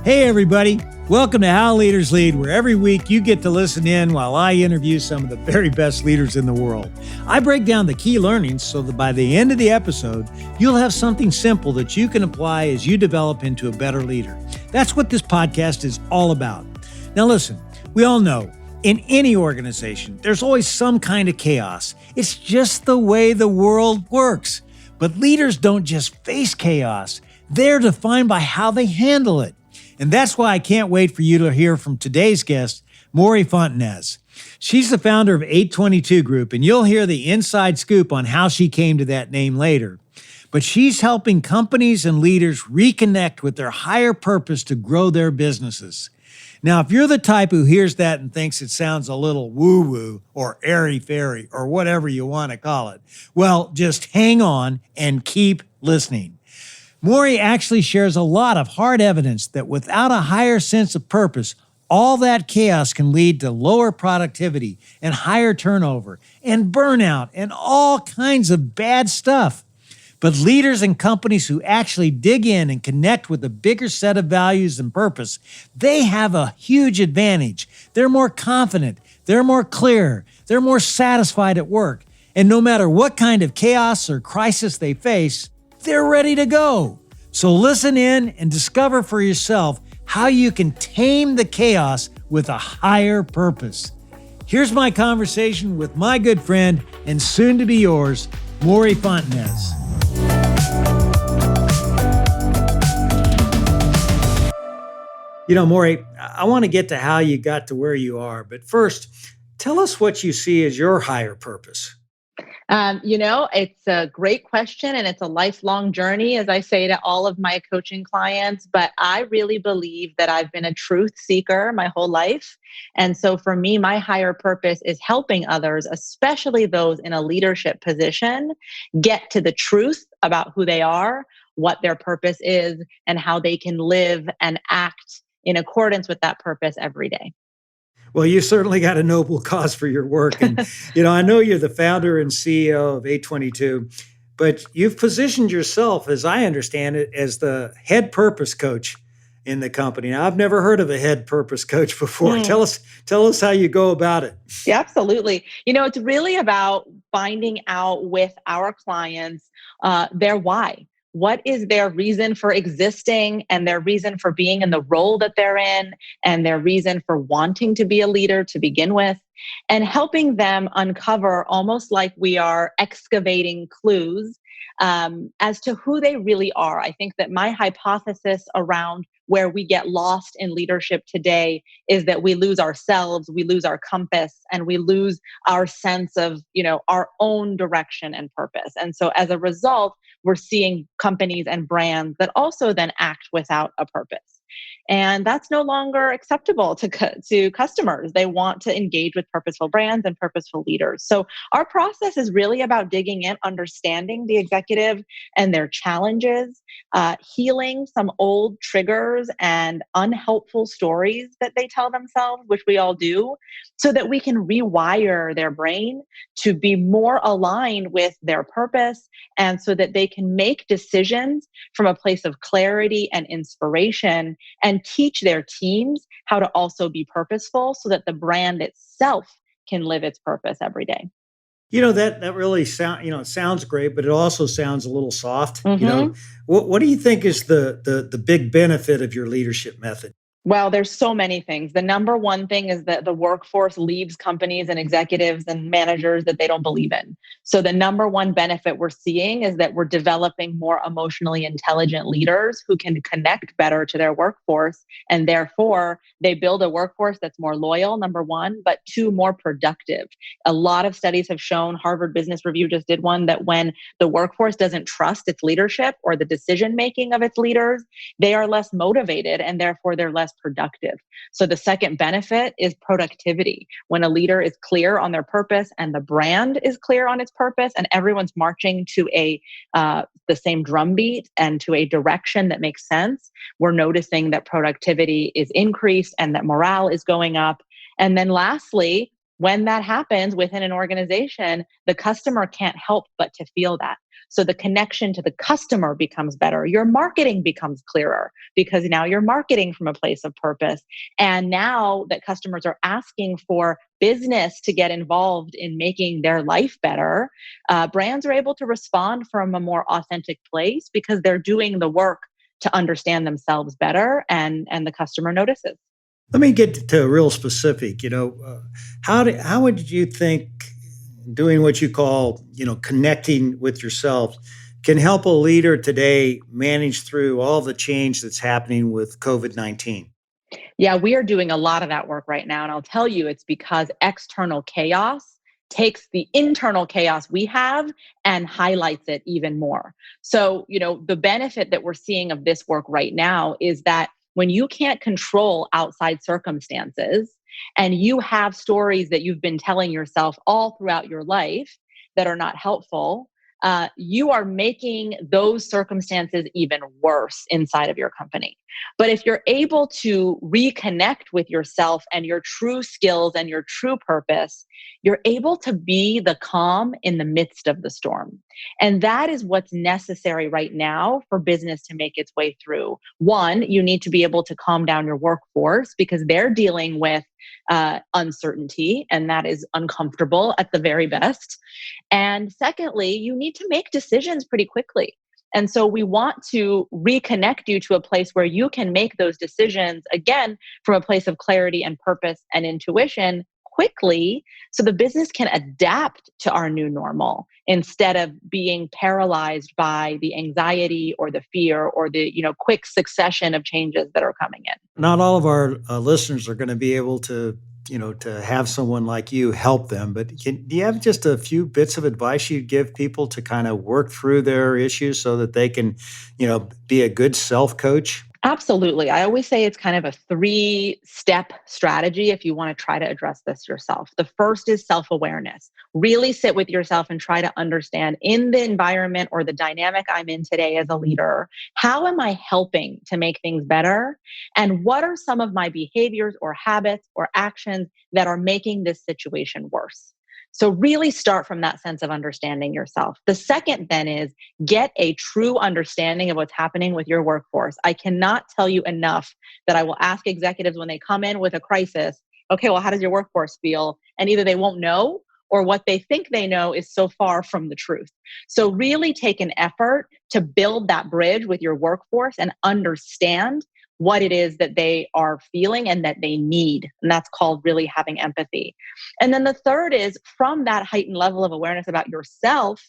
Hey, everybody. Welcome to How Leaders Lead, where every week you get to listen in while I interview some of the very best leaders in the world. I break down the key learnings so that by the end of the episode, you'll have something simple that you can apply as you develop into a better leader. That's what this podcast is all about. Now, listen, we all know in any organization, there's always some kind of chaos. It's just the way the world works. But leaders don't just face chaos. They're defined by how they handle it. And that's why I can't wait for you to hear from today's guest, Mory Fontanez. She's the founder of 822 Group, and you'll hear the inside scoop on how she came to that name later. But she's helping companies and leaders reconnect with their higher purpose to grow their businesses. Now, if you're the type who hears that and thinks it sounds a little woo-woo or airy-fairy or whatever you want to call it, well, just hang on and keep listening. Mory actually shares a lot of hard evidence that without a higher sense of purpose, all that chaos can lead to lower productivity and higher turnover and burnout and all kinds of bad stuff. But leaders and companies who actually dig in and connect with a bigger set of values and purpose, they have a huge advantage. They're more confident, they're more clear, they're more satisfied at work. And no matter what kind of chaos or crisis they face, they're ready to go. So listen in and discover for yourself how you can tame the chaos with a higher purpose. Here's my conversation with my good friend and soon to be yours, Mory Fontanez. You know, Mory, I want to get to how you got to where you are, but first, tell us what you see as your higher purpose. It's a great question and it's a lifelong journey, as I say to all of my coaching clients. But I really believe that I've been a truth seeker my whole life. And so for me, my higher purpose is helping others, especially those in a leadership position, get to the truth about who they are, what their purpose is, and how they can live and act in accordance with that purpose every day. Well, you certainly got a noble cause for your work. And, I know you're the founder and CEO of 822, but you've positioned yourself, as I understand it, as the head purpose coach in the company. Now, I've never heard of a head purpose coach before. Tell us how you go about it. Yeah, absolutely. It's really about finding out with our clients their why. What is their reason for existing and their reason for being in the role that they're in and their reason for wanting to be a leader to begin with, and helping them uncover, almost like we are excavating clues as to who they really are. I think that my hypothesis around where we get lost in leadership today is that we lose ourselves, we lose our compass, and we lose our sense of, our own direction and purpose. And so as a result, we're seeing companies and brands that also then act without a purpose. And that's no longer acceptable to customers. They want to engage with purposeful brands and purposeful leaders. So our process is really about digging in, understanding the executive and their challenges, healing some old triggers and unhelpful stories that they tell themselves, which we all do, so that we can rewire their brain to be more aligned with their purpose, and so that they can make decisions from a place of clarity and inspiration, and teach their teams how to also be purposeful so that the brand itself can live its purpose every day. That really it sounds great, but it also sounds a little soft. Mm-hmm. What do you think is the big benefit of your leadership method? Well, there's so many things. The number one thing is that the workforce leaves companies and executives and managers that they don't believe in. So the number one benefit we're seeing is that we're developing more emotionally intelligent leaders who can connect better to their workforce. And therefore, they build a workforce that's more loyal, number one, but two, more productive. A lot of studies have shown, Harvard Business Review just did one, that when the workforce doesn't trust its leadership or the decision-making of its leaders, they are less motivated and therefore they're less productive. So the second benefit is productivity. When a leader is clear on their purpose and the brand is clear on its purpose and everyone's marching to the same drumbeat and to a direction that makes sense, we're noticing that productivity is increased and that morale is going up. And then lastly, when that happens within an organization, the customer can't help but to feel that. So the connection to the customer becomes better. Your marketing becomes clearer because now you're marketing from a place of purpose. And now that customers are asking for business to get involved in making their life better, brands are able to respond from a more authentic place because they're doing the work to understand themselves better, and the customer notices. Let me get to real specific. How would you think doing what you call connecting with yourself can help a leader today manage through all the change that's happening with COVID-19? Yeah, we are doing a lot of that work right now. And I'll tell you, it's because external chaos takes the internal chaos we have and highlights it even more. So, the benefit that we're seeing of this work right now is that when you can't control outside circumstances and you have stories that you've been telling yourself all throughout your life that are not helpful, you are making those circumstances even worse inside of your company. But if you're able to reconnect with yourself and your true skills and your true purpose, you're able to be the calm in the midst of the storm. And that is what's necessary right now for business to make its way through. One, you need to be able to calm down your workforce because they're dealing with uncertainty, and that is uncomfortable at the very best. And secondly, you need to make decisions pretty quickly. And so we want to reconnect you to a place where you can make those decisions again from a place of clarity and purpose and intuition quickly so the business can adapt to our new normal instead of being paralyzed by the anxiety or the fear or the quick succession of changes that are coming in. Not all of our listeners are going to be able to have someone like you help them. But do you have just a few bits of advice you'd give people to kind of work through their issues so that they can, be a good self coach? Absolutely. I always say it's kind of a 3-step strategy if you want to try to address this yourself. The first is self awareness. Really sit with yourself and try to understand in the environment or the dynamic I'm in today as a leader, how am I helping to make things better? And what are some of my behaviors or habits or actions that are making this situation worse? So, really start from that sense of understanding yourself. The second then is get a true understanding of what's happening with your workforce. I cannot tell you enough that I will ask executives when they come in with a crisis, okay, well, how does your workforce feel? And either they won't know or what they think they know is so far from the truth. So, really take an effort to build that bridge with your workforce and understand what it is that they are feeling and that they need. And that's called really having empathy. And then the third is from that heightened level of awareness about yourself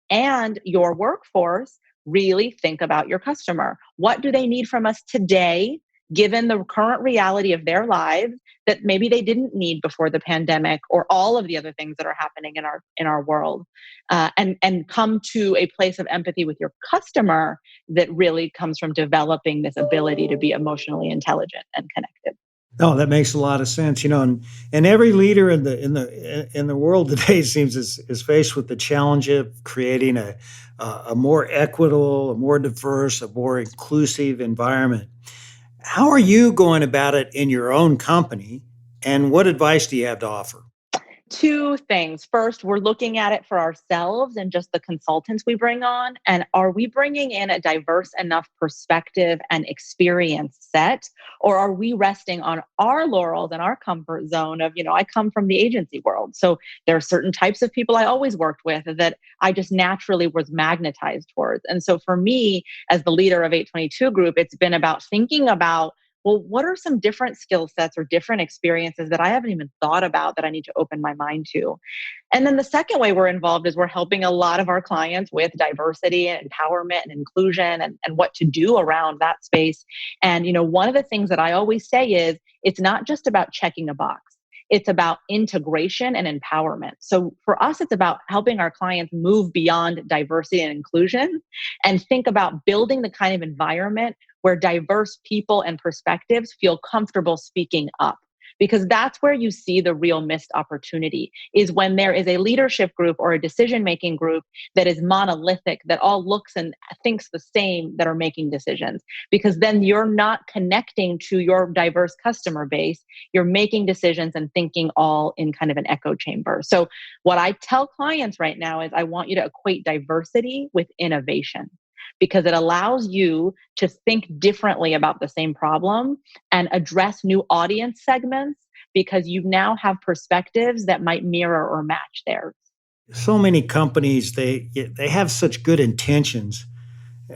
and your workforce, really think about your customer. What do they need from us today, given the current reality of their lives that maybe they didn't need before the pandemic or all of the other things that are happening in our world, and come to a place of empathy with your customer that really comes from developing this ability to be emotionally intelligent and connected. Oh, that makes a lot of sense. And every leader in the world today seems is faced with the challenge of creating a more equitable, a more diverse, a more inclusive environment. How are you going about it in your own company, and what advice do you have to offer? Two things. First, we're looking at it for ourselves and just the consultants we bring on. And are we bringing in a diverse enough perspective and experience set? Or are we resting on our laurels and our comfort zone of, I come from the agency world. So there are certain types of people I always worked with that I just naturally was magnetized towards. And so for me, as the leader of 822 Group, it's been about thinking about, well, what are some different skill sets or different experiences that I haven't even thought about that I need to open my mind to? And then the second way we're involved is we're helping a lot of our clients with diversity and empowerment and inclusion and what to do around that space. And, one of the things that I always say is it's not just about checking a box. It's about integration and empowerment. So for us, it's about helping our clients move beyond diversity and inclusion and think about building the kind of environment where diverse people and perspectives feel comfortable speaking up. because that's where you see the real missed opportunity, is when there is a leadership group or a decision-making group that is monolithic, that all looks and thinks the same, that are making decisions. Because then you're not connecting to your diverse customer base. You're making decisions and thinking all in kind of an echo chamber. So what I tell clients right now is I want you to equate diversity with innovation, because it allows you to think differently about the same problem and address new audience segments, because you now have perspectives that might mirror or match theirs. So many companies, they have such good intentions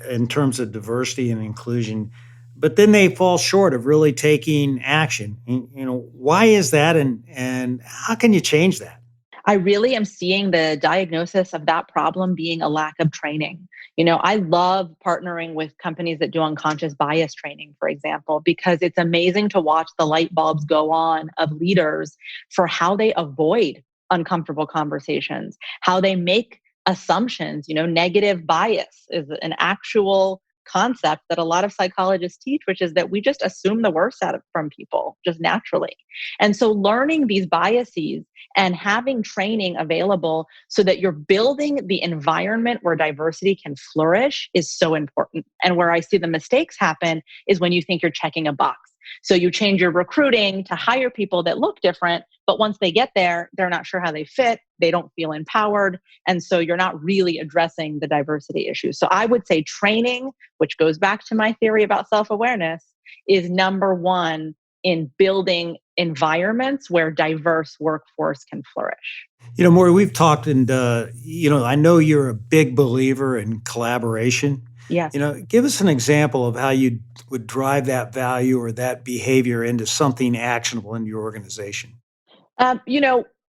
in terms of diversity and inclusion, but then they fall short of really taking action. Why is that, and how can you change that? I really am seeing the diagnosis of that problem being a lack of training. I love partnering with companies that do unconscious bias training, for example, because it's amazing to watch the light bulbs go on of leaders for how they avoid uncomfortable conversations, how they make assumptions. Negative bias is an actual concept that a lot of psychologists teach, which is that we just assume the worst from people just naturally. And so learning these biases and having training available so that you're building the environment where diversity can flourish is so important. And where I see the mistakes happen is when you think you're checking a box. So you change your recruiting to hire people that look different, but once they get there, they're not sure how they fit. They don't feel empowered. And so you're not really addressing the diversity issue. So I would say training, which goes back to my theory about self-awareness, is number one in building environments where diverse workforce can flourish. Maury, we've talked, and I know you're a big believer in collaboration. Yes. Give us an example of how you would drive that value or that behavior into something actionable in your organization.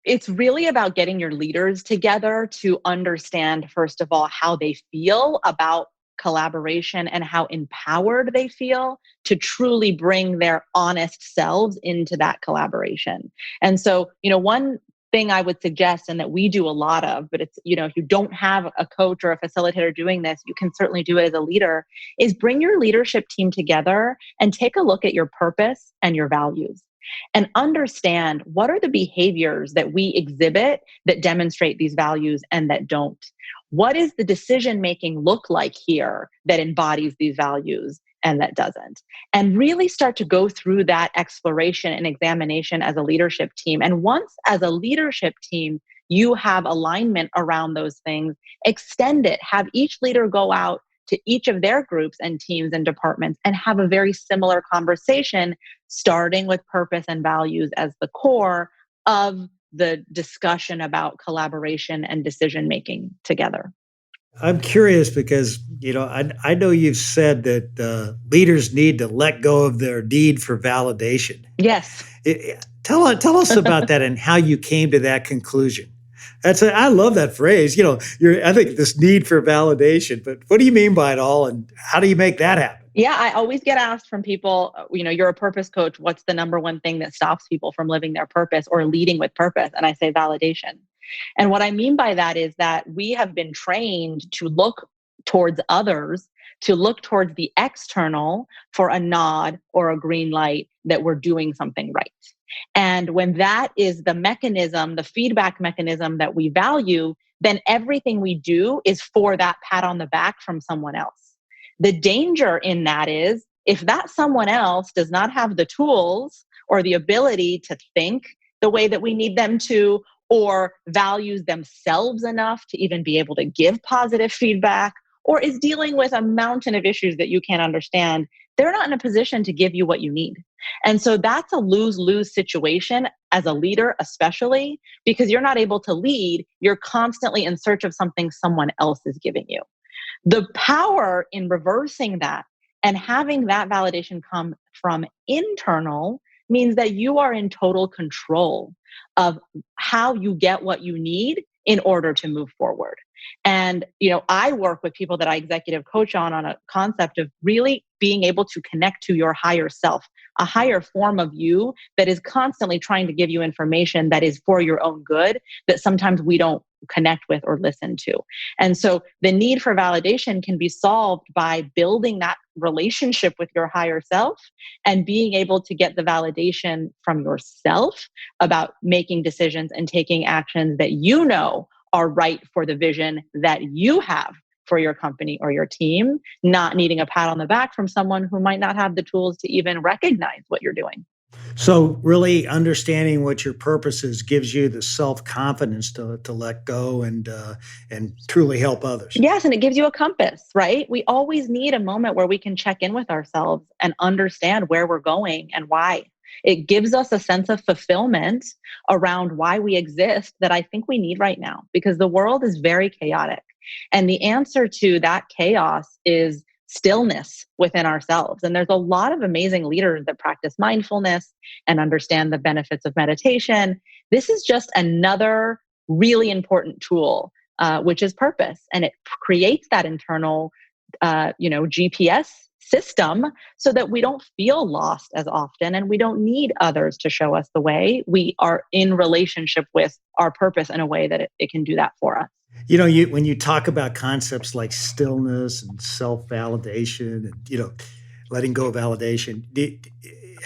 It's really about getting your leaders together to understand, first of all, how they feel about collaboration and how empowered they feel to truly bring their honest selves into that collaboration. And so, one thing I would suggest, and that we do a lot of, but it's, if you don't have a coach or a facilitator doing this, you can certainly do it as a leader, is bring your leadership team together and take a look at your purpose and your values and understand what are the behaviors that we exhibit that demonstrate these values and that don't. What is the decision making look like here that embodies these values and that doesn't? And really start to go through that exploration and examination as a leadership team. And once as a leadership team, you have alignment around those things, extend it, have each leader go out to each of their groups and teams and departments and have a very similar conversation, starting with purpose and values as the core of the discussion about collaboration and decision making together. I'm curious because I know you've said that leaders need to let go of their need for validation. Yes. Tell us about that and how you came to that conclusion. I love that phrase. I think this need for validation, but what do you mean by it all, and how do you make that happen? Yeah, I always get asked from people, you're a purpose coach. What's the number one thing that stops people from living their purpose or leading with purpose? And I say validation. And what I mean by that is that we have been trained to look towards others, to look towards the external for a nod or a green light that we're doing something right. And when that is the mechanism, the feedback mechanism that we value, then everything we do is for that pat on the back from someone else. The danger in that is if that someone else does not have the tools or the ability to think the way that we need them to, or values themselves enough to even be able to give positive feedback, or is dealing with a mountain of issues that you can't understand, they're not in a position to give you what you need. And so that's a lose-lose situation as a leader, especially because you're not able to lead. You're constantly in search of something someone else is giving you. The power in reversing that and having that validation come from internal means that you are in total control of how you get what you need in order to move forward. And, I work with people that I executive coach on a concept of really being able to connect to your higher self, a higher form of you that is constantly trying to give you information that is for your own good, that sometimes we don't connect with or listen to. And so the need for validation can be solved by building that relationship with your higher self and being able to get the validation from yourself about making decisions and taking actions that you know are right for the vision that you have for your company or your team, not needing a pat on the back from someone who might not have the tools to even recognize what you're doing. So really understanding what your purpose is gives you the self-confidence to let go and truly help others. Yes, and it gives you a compass, right? We always need a moment where we can check in with ourselves and understand where we're going and why. It gives us a sense of fulfillment around why we exist that I think we need right now because the world is very chaotic. And the answer to that chaos is stillness within ourselves. And there's a lot of amazing leaders that practice mindfulness and understand the benefits of meditation. This is just another really important tool, which is purpose. And it creates that internal, GPS system so that we don't feel lost as often and we don't need others to show us the way. We are in relationship with our purpose in a way that it can do that for us. When you talk about concepts like stillness and self-validation and, letting go of validation,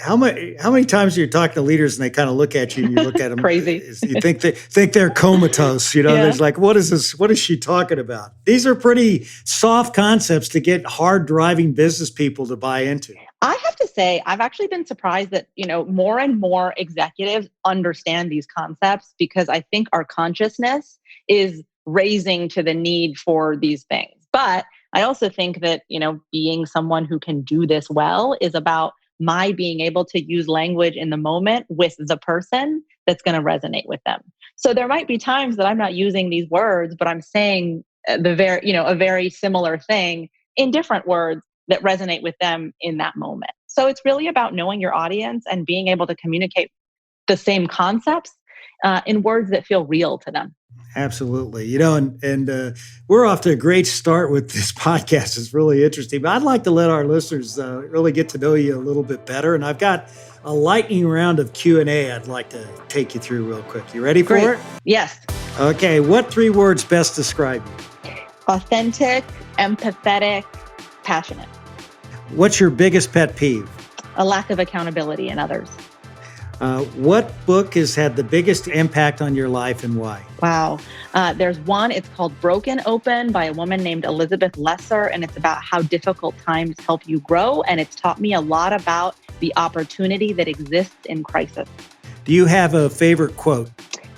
how many times do you talk to leaders and they kind of look at you and you look at them crazy? You think they're comatose, Yeah. There's like, what is this? What is she talking about? These are pretty soft concepts to get hard driving business people to buy into. I have to say, I've actually been surprised that, more and more executives understand these concepts because I think our consciousness is raising to the need for these things. But I also think that, being someone who can do this well is about my being able to use language in the moment with the person that's going to resonate with them. So there might be times that I'm not using these words, but I'm saying a very similar thing in different words that resonate with them in that moment. So it's really about knowing your audience and being able to communicate the same concepts in words that feel real to them. Absolutely. And we're off to a great start with this podcast. It's really interesting. But I'd like to let our listeners really get to know you a little bit better. And I've got a lightning round of Q&A I'd like to take you through real quick. You ready for Great. it? Yes. Okay. What 3 words best describe you? Authentic, empathetic, passionate. What's your biggest pet peeve? A lack of accountability in others. What book has had the biggest impact on your life and why? Wow. There's one, it's called Broken Open by a woman named Elizabeth Lesser, and it's about how difficult times help you grow. And it's taught me a lot about the opportunity that exists in crisis. Do you have a favorite quote?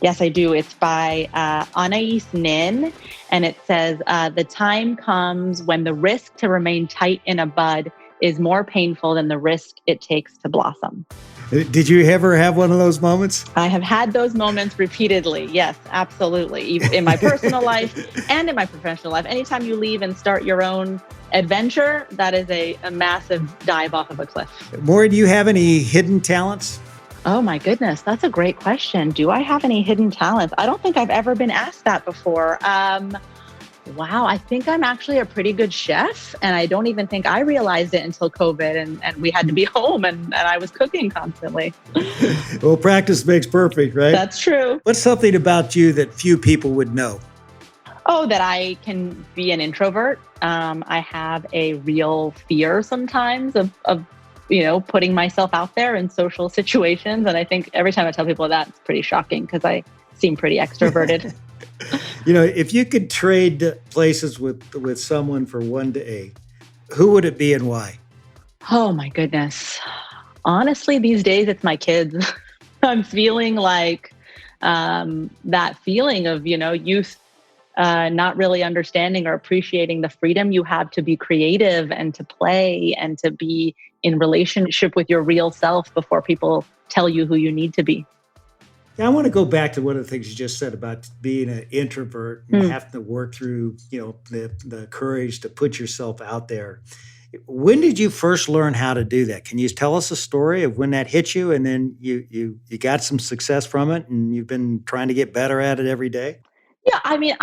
Yes, I do. It's by Anais Nin, and it says, the time comes when the risk to remain tight in a bud is more painful than the risk it takes to blossom. Did you ever have one of those moments? I have had those moments repeatedly. Yes, absolutely. In my personal life and in my professional life. Anytime you leave and start your own adventure, that is a massive dive off of a cliff. Mory, do you have any hidden talents? Oh my goodness, that's a great question. Do I have any hidden talents? I don't think I've ever been asked that before. Wow, I think I'm actually a pretty good chef, and I don't even think I realized it until COVID and we had to be home and I was cooking constantly. Well, practice makes perfect, right? That's true. What's something about you that few people would know? Oh, that I can be an introvert. I have a real fear sometimes of putting myself out there in social situations. And I think every time I tell people that, it's pretty shocking because I seem pretty extroverted. If you could trade places with someone for one day, who would it be and why? Oh my goodness. Honestly, these days it's my kids. I'm feeling like that feeling of, youth not really understanding or appreciating the freedom you have to be creative and to play and to be in relationship with your real self before people tell you who you need to be. Yeah, I want to go back to one of the things you just said about being an introvert and having to work through, the courage to put yourself out there. When did you first learn how to do that? Can you tell us a story of when that hit you and then you got some success from it and you've been trying to get better at it every day? Yeah, I mean,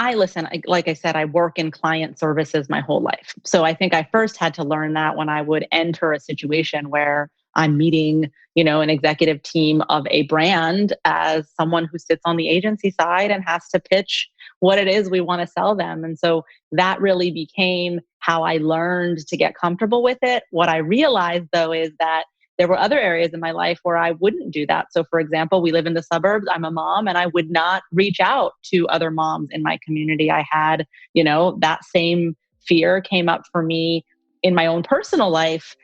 like I said, I work in client services my whole life. So I think I first had to learn that when I would enter a situation where I'm meeting, an executive team of a brand as someone who sits on the agency side and has to pitch what it is we want to sell them. And so that really became how I learned to get comfortable with it. What I realized though is that there were other areas in my life where I wouldn't do that. So for example, we live in the suburbs. I'm a mom and I would not reach out to other moms in my community. I had, that same fear came up for me in my own personal life,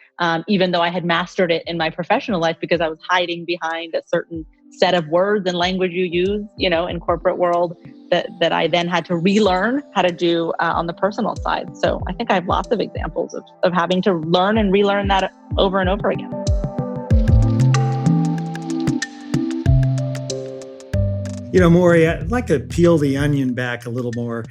even though I had mastered it in my professional life because I was hiding behind a certain set of words and language you use, in corporate world that I then had to relearn how to do on the personal side. So I think I have lots of examples of having to learn and relearn that over and over again. Mory, I'd like to peel the onion back a little more.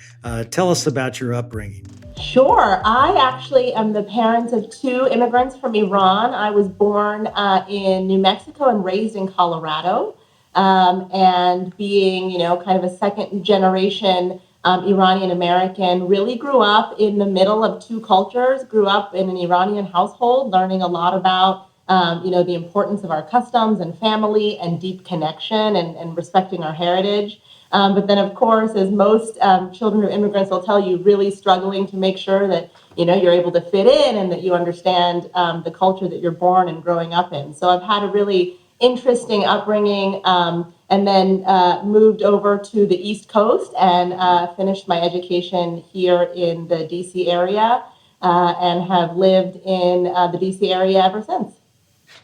Tell us about your upbringing. Sure. I actually am the parent of two immigrants from Iran. I was born in New Mexico and raised in Colorado. And being, kind of a second generation Iranian American, really grew up in the middle of two cultures, grew up in an Iranian household, learning a lot about, the importance of our customs and family and deep connection and respecting our heritage. But then, of course, as most children of immigrants will tell you, really struggling to make sure that, you're able to fit in and that you understand the culture that you're born and growing up in. So I've had a really interesting upbringing and then moved over to the East Coast and finished my education here in the DC area and have lived in the DC area ever since.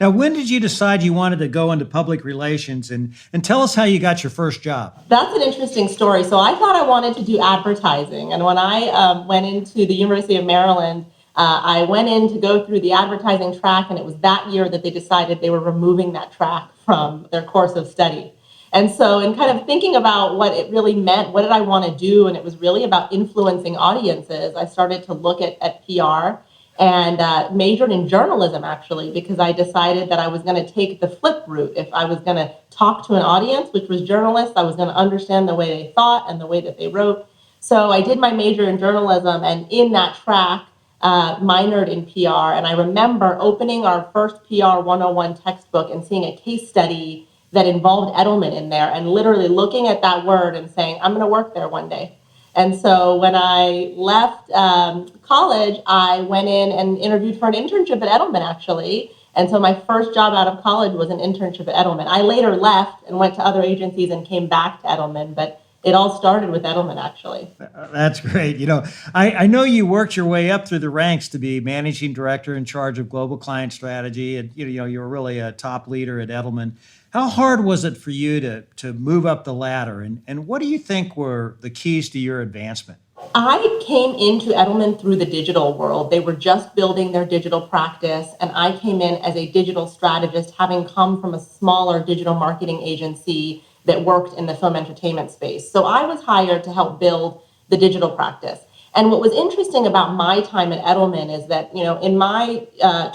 Now, when did you decide you wanted to go into public relations and tell us how you got your first job? That's an interesting story. So I thought I wanted to do advertising. And when I went into the University of Maryland, I went in to go through the advertising track, and it was that year that they decided they were removing that track from their course of study. And so in kind of thinking about what it really meant, what did I want to do? And it was really about influencing audiences. I started to look at PR and majored in journalism, actually, because I decided that I was going to take the flip route. If I was going to talk to an audience, which was journalists, I was going to understand the way they thought and the way that they wrote. So I did my major in journalism, and in that track, minored in PR. And I remember opening our first PR 101 textbook and seeing a case study that involved Edelman in there, and literally looking at that word and saying, I'm going to work there one day. And so when I left college, I went in and interviewed for an internship at Edelman, actually. And so my first job out of college was an internship at Edelman. I later left and went to other agencies and came back to Edelman, but it all started with Edelman, actually. That's great. I know you worked your way up through the ranks to be managing director in charge of global client strategy, and you were really a top leader at Edelman. How hard was it for you to move up the ladder, and what do you think were the keys to your advancement? I came into Edelman through the digital world. They were just building their digital practice, and I came in as a digital strategist, having come from a smaller digital marketing agency that worked in the film entertainment space. So I was hired to help build the digital practice. And what was interesting about my time at Edelman is that, in my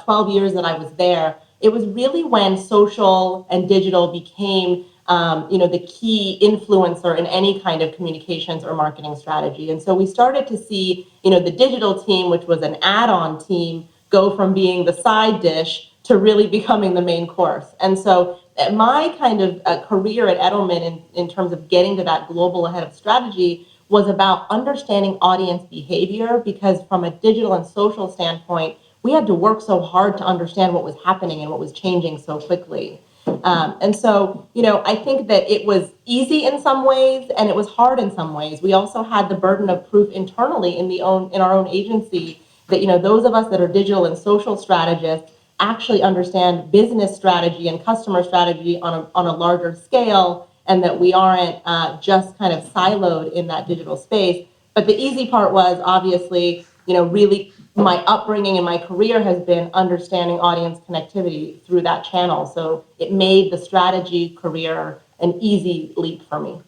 12 years that I was there, it was really when social and digital became, the key influencer in any kind of communications or marketing strategy. And so we started to see, the digital team, which was an add-on team, go from being the side dish to really becoming the main course. And so my kind of career at Edelman in terms of getting to that global head of strategy was about understanding audience behavior, because from a digital and social standpoint, we had to work so hard to understand what was happening and what was changing so quickly. And so, I think that it was easy in some ways and it was hard in some ways. We also had the burden of proof internally in our own agency that, those of us that are digital and social strategists actually understand business strategy and customer strategy on a larger scale, and that we aren't just kind of siloed in that digital space. But the easy part was obviously, really my upbringing and my career has been understanding audience connectivity through that channel. So it made the strategy career an easy leap for me.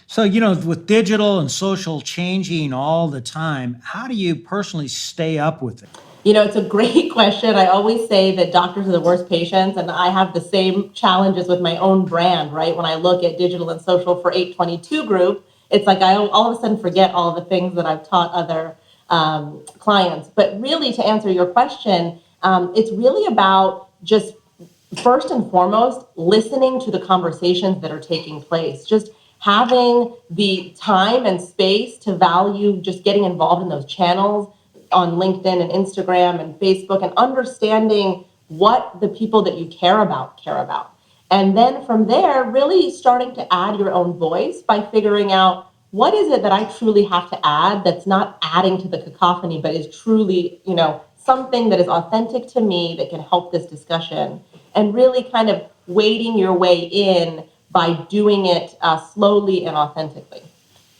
So, with digital and social changing all the time, how do you personally stay up with it? It's a great question. I always say that doctors are the worst patients, and I have the same challenges with my own brand, right? When I look at digital and social for 822 Group, it's like I all of a sudden forget all the things that I've taught other clients. But really, to answer your question, it's really about just first and foremost, listening to the conversations that are taking place, just having the time and space to value just getting involved in those channels on LinkedIn and Instagram and Facebook, and understanding what the people that you care about care about. And then from there, really starting to add your own voice by figuring out what is it that I truly have to add that's not adding to the cacophony, but is truly, something that is authentic to me that can help this discussion, and really kind of wading your way in by doing it slowly and authentically.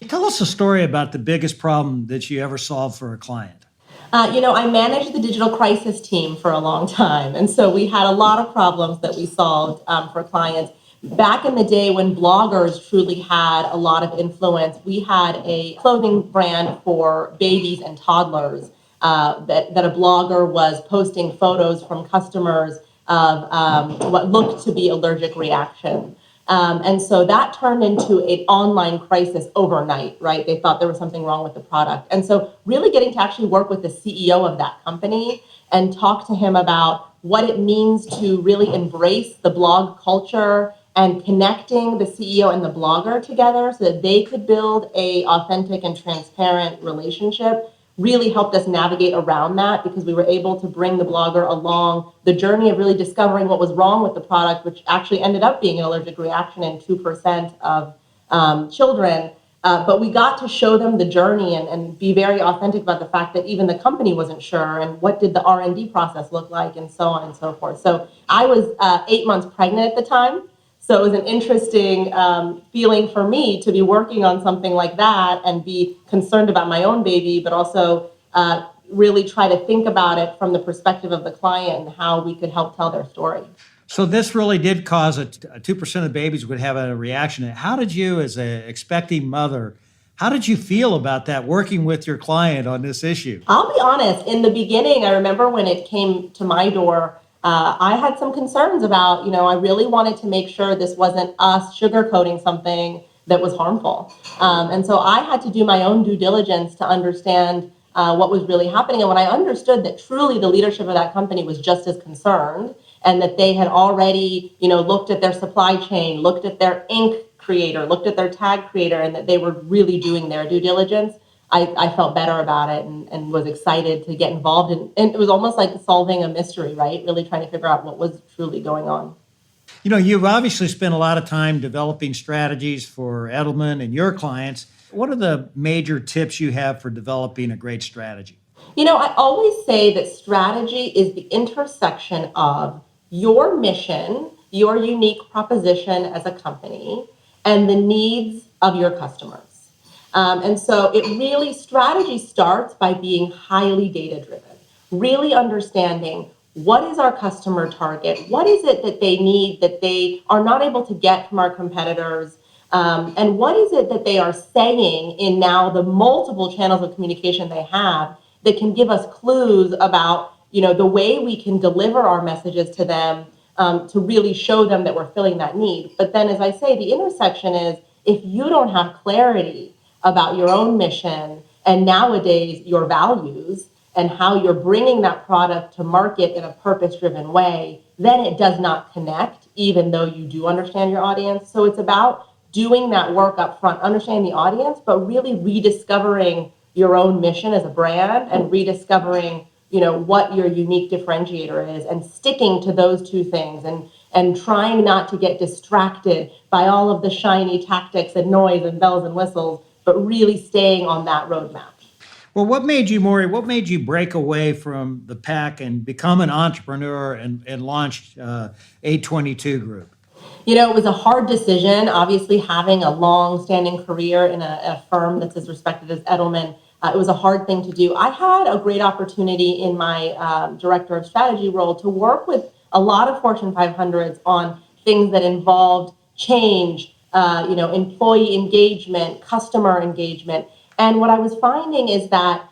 Tell us a story about the biggest problem that you ever solved for a client. I managed the digital crisis team for a long time. And so we had a lot of problems that we solved for clients. Back in the day when bloggers truly had a lot of influence, we had a clothing brand for babies and toddlers that a blogger was posting photos from customers of what looked to be allergic reaction. And so that turned into an online crisis overnight, right? They thought there was something wrong with the product. And so really getting to actually work with the CEO of that company and talk to him about what it means to really embrace the blog culture and connecting the CEO and the blogger together so that they could build a authentic and transparent relationship really helped us navigate around that, because we were able to bring the blogger along the journey of really discovering what was wrong with the product, which actually ended up being an allergic reaction in 2% of children. But we got to show them the journey and be very authentic about the fact that even the company wasn't sure, and what did the R&D process look like, and so on and so forth. So I was 8 months pregnant at the time. So it was an interesting feeling for me to be working on something like that and be concerned about my own baby, but also really try to think about it from the perspective of the client and how we could help tell their story. So this really did cause a 2% of babies would have a reaction. How did you, as an expecting mother, how did you feel about that, working with your client on this issue? I'll be honest, in the beginning, I remember when it came to my door, I had some concerns about, I really wanted to make sure this wasn't us sugarcoating something that was harmful. And so I had to do my own due diligence to understand what was really happening. And when I understood that truly the leadership of that company was just as concerned, and that they had already, looked at their supply chain, looked at their ink creator, looked at their tag creator, and that they were really doing their due diligence, I felt better about it and was excited to get involved in. And it was almost like solving a mystery, right? Really trying to figure out what was truly going on. You've obviously spent a lot of time developing strategies for Edelman and your clients. What are the major tips you have for developing a great strategy? I always say that strategy is the intersection of your mission, your unique proposition as a company, and the needs of your customers. And so strategy starts by being highly data driven, really understanding what is our customer target, what is it that they need that they are not able to get from our competitors, and what is it that they are saying in now the multiple channels of communication they have that can give us clues about the way we can deliver our messages to them, to really show them that we're filling that need. But then, as I say, the intersection is, if you don't have clarity about your own mission and nowadays your values and how you're bringing that product to market in a purpose-driven way, then it does not connect, even though you do understand your audience. So it's about doing that work up front, understanding the audience, but really rediscovering your own mission as a brand and rediscovering, what your unique differentiator is, and sticking to those two things, and trying not to get distracted by all of the shiny tactics and noise and bells and whistles, but really staying on that roadmap. Well, what made you break away from the pack and become an entrepreneur and launch A22 Group? It was a hard decision. Obviously, having a long-standing career in a firm that's as respected as Edelman, it was a hard thing to do. I had a great opportunity in my director of strategy role to work with a lot of Fortune 500s on things that involved change, employee engagement, customer engagement. And what I was finding is that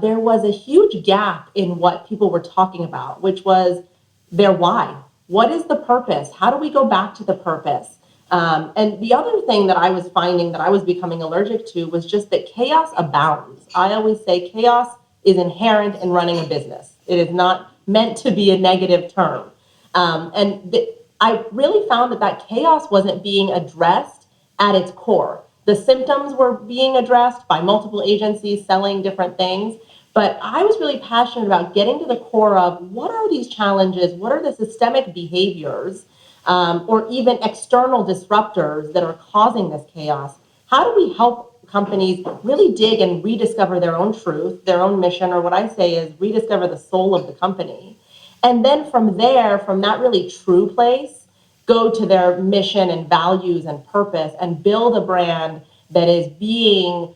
there was a huge gap in what people were talking about, which was their why. What is the purpose? How do we go back to the purpose? And the other thing that I was finding that I was becoming allergic to was just that chaos abounds. I always say chaos is inherent in running a business. It is not meant to be a negative term. I really found that chaos wasn't being addressed at its core. The symptoms were being addressed by multiple agencies selling different things, but I was really passionate about getting to the core of what are these challenges, what are the systemic behaviors, or even external disruptors that are causing this chaos. How do we help companies really dig and rediscover their own truth, their own mission, or what I say is rediscover the soul of the company? And then from there, from that really true place, go to their mission and values and purpose and build a brand that is being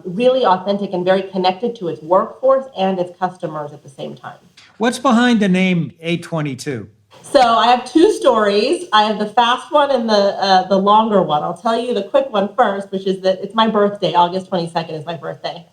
really authentic and very connected to its workforce and its customers at the same time. What's behind the name A22? So I have two stories. I have the fast one and the longer one. I'll tell you the quick one first, which is that it's my birthday. August 22nd is my birthday.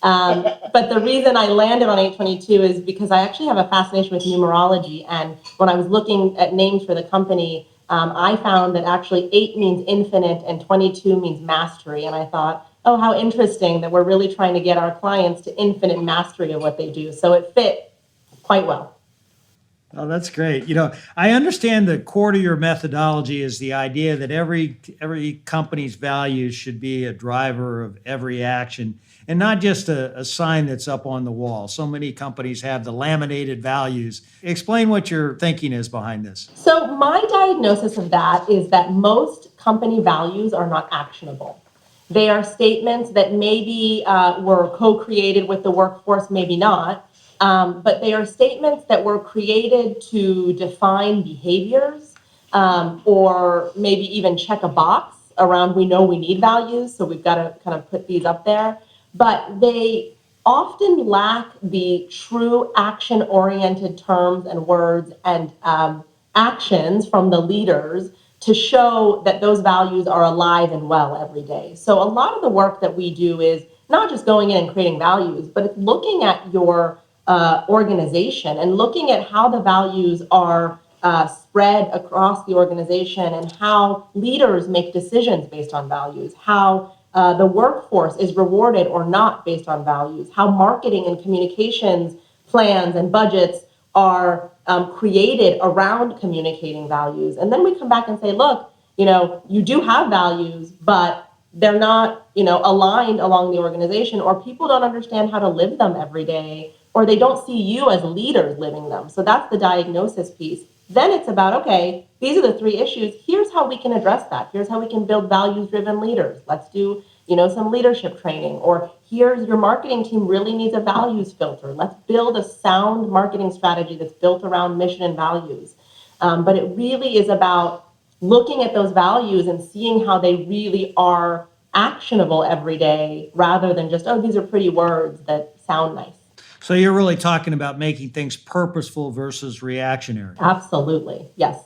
But the reason I landed on 822 is because I actually have a fascination with numerology. And when I was looking at names for the company, I found that actually 8 means infinite and 22 means mastery. And I thought, oh, how interesting that we're really trying to get our clients to infinite mastery of what they do. So it fit quite well. Oh, that's great. I understand the core to your methodology is the idea that every company's values should be a driver of every action and not just a sign that's up on the wall. So many companies have the laminated values. Explain what your thinking is behind this. So my diagnosis of that is that most company values are not actionable. They are statements that maybe were co-created with the workforce, maybe not. But they are statements that were created to define behaviors or maybe even check a box around we know we need values, so we've got to kind of put these up there. But they often lack the true action-oriented terms and words and actions from the leaders to show that those values are alive and well every day. So a lot of the work that we do is not just going in and creating values, but it's looking at your organization and looking at how the values are spread across the organization and how leaders make decisions based on values, how the workforce is rewarded or not based on values, how marketing and communications plans and budgets are created around communicating values. And then we come back and say, look, you do have values, but they're not, aligned along the organization, or people don't understand how to live them every day, or they don't see you as leaders living them. So that's the diagnosis piece. Then it's about, okay, these are the 3 issues. Here's how we can address that. Here's how we can build values-driven leaders. Let's do, some leadership training. Or here's your marketing team really needs a values filter. Let's build a sound marketing strategy that's built around mission and values. But it really is about looking at those values and seeing how they really are actionable every day rather than just, oh, these are pretty words that sound nice. So you're really talking about making things purposeful versus reactionary. Absolutely, yes.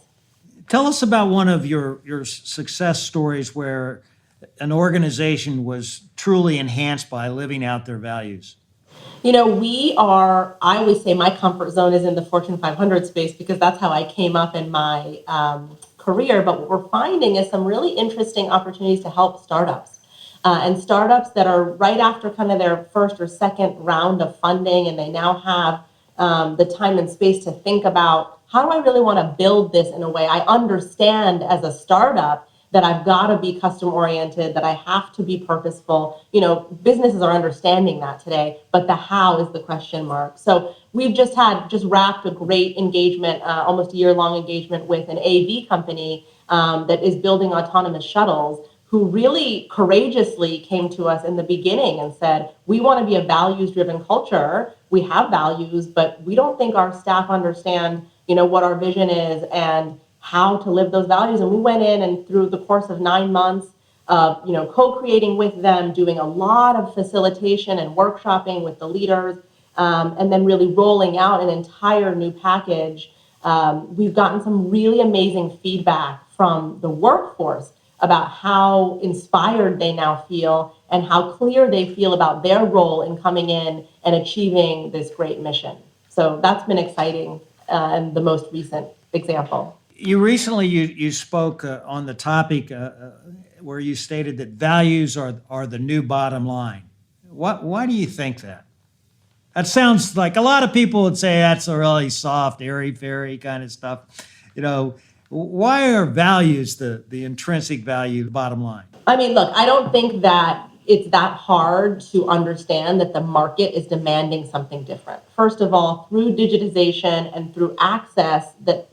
Tell us about one of your success stories where an organization was truly enhanced by living out their values. I always say my comfort zone is in the Fortune 500 space because that's how I came up in my career. But what we're finding is some really interesting opportunities to help startups. And startups that are right after kind of their first or second round of funding, and they now have the time and space to think about, how do I really want to build this in a way? I understand as a startup that I've got to be custom oriented, that I have to be purposeful. Businesses are understanding that today, but the how is the question mark. So we've just wrapped a great engagement, almost a year-long engagement with an AV company that is building autonomous shuttles, who really courageously came to us in the beginning and said, we want to be a values-driven culture. We have values, but we don't think our staff understand, what our vision is and how to live those values. And we went in and through the course of 9 months of, co-creating with them, doing a lot of facilitation and workshopping with the leaders, and then really rolling out an entire new package. We've gotten some really amazing feedback from the workforce about how inspired they now feel and how clear they feel about their role in coming in and achieving this great mission. So that's been exciting and the most recent example. You recently you spoke on the topic where you stated that values are the new bottom line. Why do you think that? That sounds like a lot of people would say that's a really soft, airy-fairy kind of stuff. You know, why are values the intrinsic value, bottom line? I mean, look, I don't think that it's that hard to understand that the market is demanding something different. First of all, through digitization and through access that,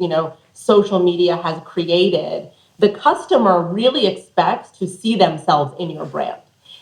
social media has created, the customer really expects to see themselves in your brand.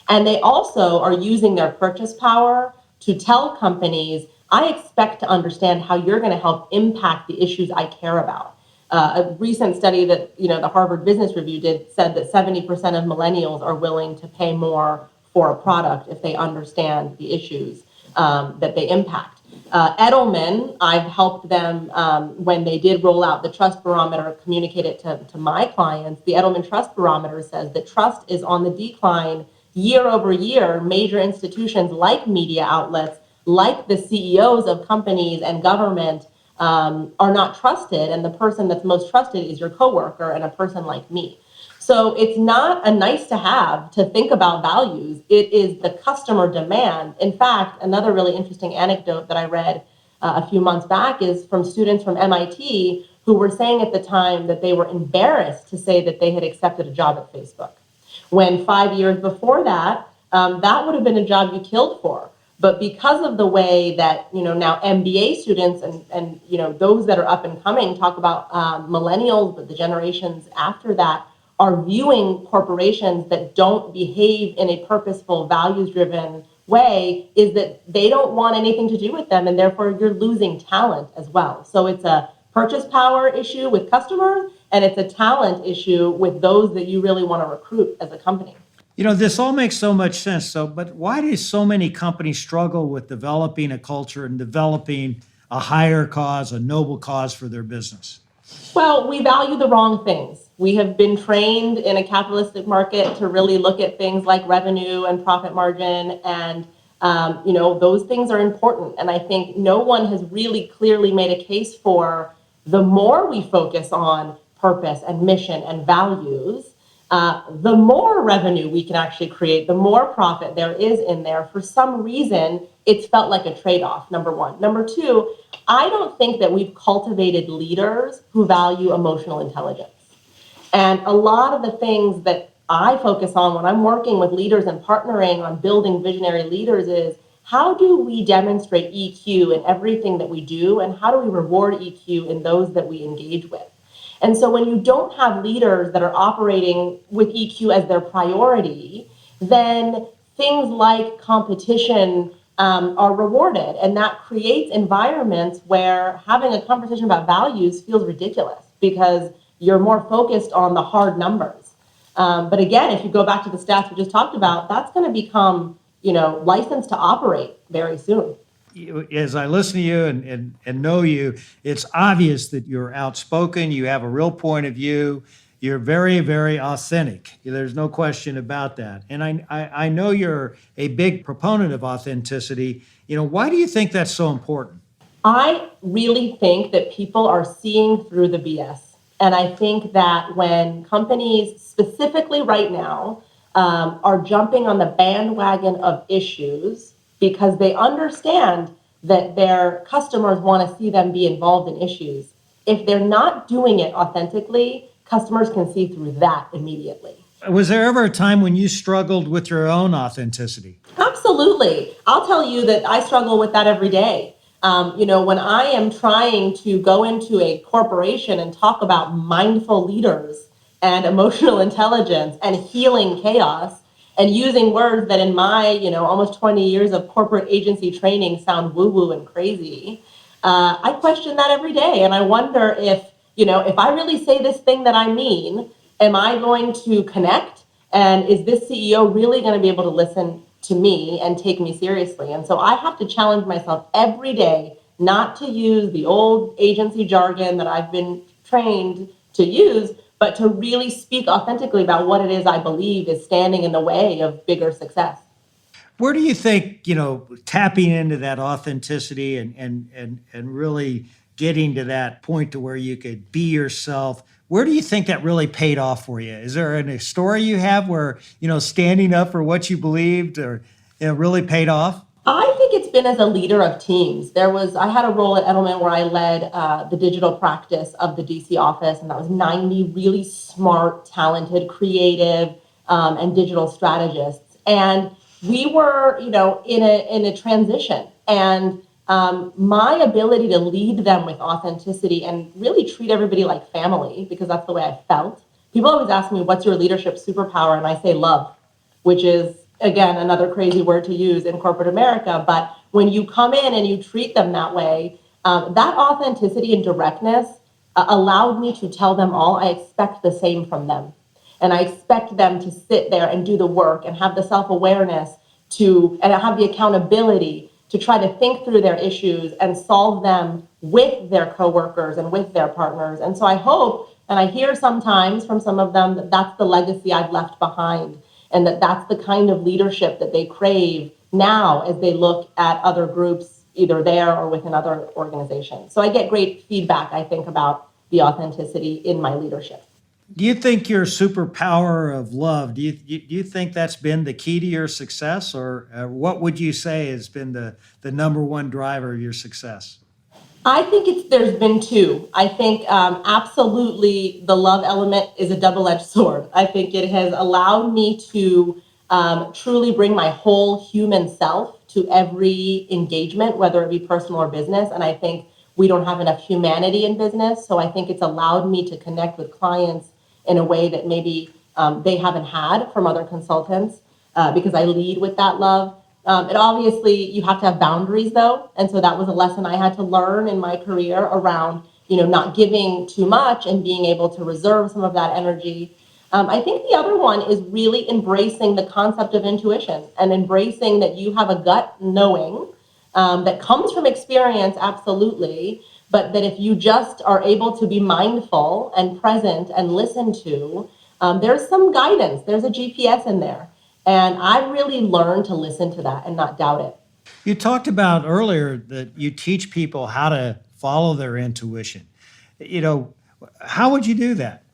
And they also are using their purchase power to tell companies, I expect to understand how you're going to help impact the issues I care about. A recent study that the Harvard Business Review did said that 70% of millennials are willing to pay more for a product if they understand the issues that they impact. Edelman, I've helped them when they did roll out the trust barometer, communicate it to my clients. The Edelman Trust Barometer says that trust is on the decline year over year. Major institutions like media outlets, like the CEOs of companies and government, are not trusted, and the person that's most trusted is your coworker and a person like me. So it's not a nice to have to think about values. It is the customer demand. In fact, another really interesting anecdote that I read a few months back is from students from MIT who were saying at the time that they were embarrassed to say that they had accepted a job at Facebook, when 5 years before that, that would have been a job you killed for. But because of the way that now MBA students and those that are up and coming talk about millennials, but the generations after that are viewing corporations that don't behave in a purposeful, values-driven way, is that they don't want anything to do with them, and therefore you're losing talent as well. So it's a purchase power issue with customers, and it's a talent issue with those that you really want to recruit as a company. This all makes so much sense. But why do so many companies struggle with developing a culture and developing a higher cause, a noble cause for their business? Well, we value the wrong things. We have been trained in a capitalistic market to really look at things like revenue and profit margin, and those things are important. And I think no one has really clearly made a case for the more we focus on purpose and mission and values, the more revenue we can actually create, the more profit there is in there. For some reason, it's felt like a trade-off, number one. Number two, I don't think that we've cultivated leaders who value emotional intelligence. And a lot of the things that I focus on when I'm working with leaders and partnering on building visionary leaders is, how do we demonstrate EQ in everything that we do, and how do we reward EQ in those that we engage with? And so when you don't have leaders that are operating with EQ as their priority, then things like competition are rewarded. And that creates environments where having a conversation about values feels ridiculous because you're more focused on the hard numbers. But again, if you go back to the stats we just talked about, that's going to become, licensed to operate very soon. As I listen to you and know you, it's obvious that you're outspoken, you have a real point of view, you're very, very authentic. There's no question about that. And I know you're a big proponent of authenticity. Why do you think that's so important? I really think that people are seeing through the BS. And I think that when companies, specifically right now, are jumping on the bandwagon of issues, because they understand that their customers want to see them be involved in issues. If they're not doing it authentically, customers can see through that immediately. Was there ever a time when you struggled with your own authenticity? Absolutely. I'll tell you that I struggle with that every day. When I am trying to go into a corporation and talk about mindful leaders and emotional intelligence and healing chaos, and using words that in my, almost 20 years of corporate agency training sound woo-woo and crazy, I question that every day. And I wonder if I really say this thing that I mean, am I going to connect? And is this CEO really going to be able to listen to me and take me seriously? And so I have to challenge myself every day not to use the old agency jargon that I've been trained to use, but to really speak authentically about what it is I believe is standing in the way of bigger success. Where do you think, tapping into that authenticity and really getting to that point to where you could be yourself, where do you think that really paid off for you? Is there a story you have where, standing up for what you believed or really paid off? I think it's been as a leader of teams. I had a role at Edelman where I led the digital practice of the DC office, and that was 90 really smart, talented, creative, and digital strategists. And we were, in a transition. And my ability to lead them with authenticity and really treat everybody like family, because that's the way I felt. People always ask me, "What's your leadership superpower?" And I say love, which is, again, another crazy word to use in corporate America. But when you come in and you treat them that way, that authenticity and directness allowed me to tell them all I expect the same from them. And I expect them to sit there and do the work and have the self-awareness and have the accountability to try to think through their issues and solve them with their coworkers and with their partners. And so I hope, and I hear sometimes from some of them, that that's the legacy I've left behind, and that that's the kind of leadership that they crave now as they look at other groups, either there or within other organizations. So I get great feedback, I think, about the authenticity in my leadership. Do you think your superpower of love, do you think that's been the key to your success, or what would you say has been the number one driver of your success? I think there's been two. I think absolutely the love element is a double-edged sword. I think it has allowed me to truly bring my whole human self to every engagement, whether it be personal or business. And I think we don't have enough humanity in business. So I think it's allowed me to connect with clients in a way that maybe they haven't had from other consultants, because I lead with that love. And obviously, you have to have boundaries, though. And so that was a lesson I had to learn in my career around, not giving too much and being able to reserve some of that energy. I think the other one is really embracing the concept of intuition and embracing that you have a gut knowing that comes from experience, absolutely, but that if you just are able to be mindful and present and listen to, there's some guidance, there's a GPS in there. And I really learned to listen to that and not doubt it. You talked about earlier that you teach people how to follow their intuition. You know, how would you do that?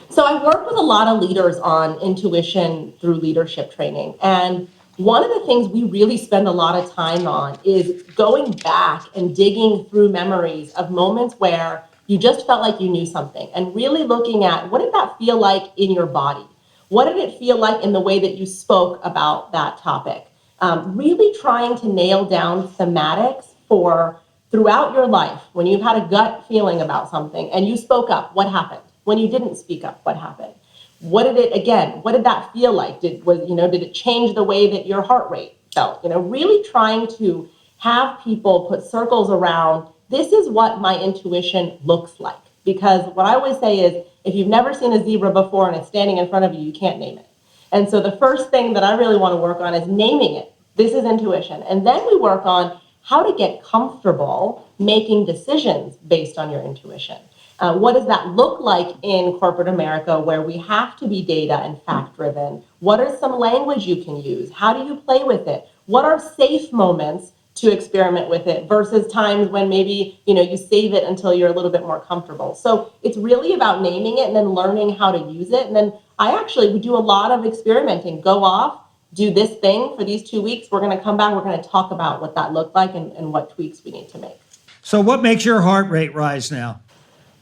So I work with a lot of leaders on intuition through leadership training. And one of the things we really spend a lot of time on is going back and digging through memories of moments where you just felt like you knew something, and really looking at, what did that feel like in your body? What did it feel like in the way that you spoke about that topic? Really trying to nail down thematics for throughout your life. When you've had a gut feeling about something and you spoke up, what happened? When you didn't speak up, what happened? What did that feel like? Did it change the way that your heart rate felt? Really trying to have people put circles around, this is what my intuition looks like. Because what I always say is, if you've never seen a zebra before and it's standing in front of you, you can't name it. And so the first thing that I really want to work on is naming it. This is intuition. And then we work on how to get comfortable making decisions based on your intuition. What does that look like in corporate America, where we have to be data and fact driven? What are some language you can use? How do you play with it? What are safe moments to experiment with it versus times when maybe you save it until you're a little bit more comfortable? So it's really about naming it and then learning how to use it. And then we do a lot of experimenting. Go off, do this thing for these 2 weeks. We're going to come back. We're going to talk about what that looked like and what tweaks we need to make. So, what makes your heart rate rise now?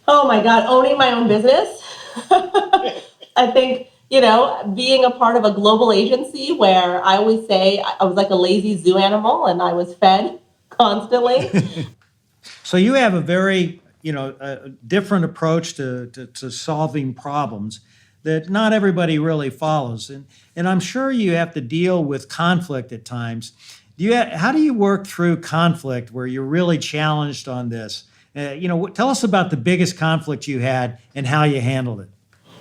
Oh my God, owning my own business. I think, being a part of a global agency where I always say I was like a lazy zoo animal and I was fed constantly. So, you have a very, different approach to solving problems that not everybody really follows. And I'm sure you have to deal with conflict at times. How do you work through conflict where you're really challenged on this? Tell us about the biggest conflict you had and how you handled it.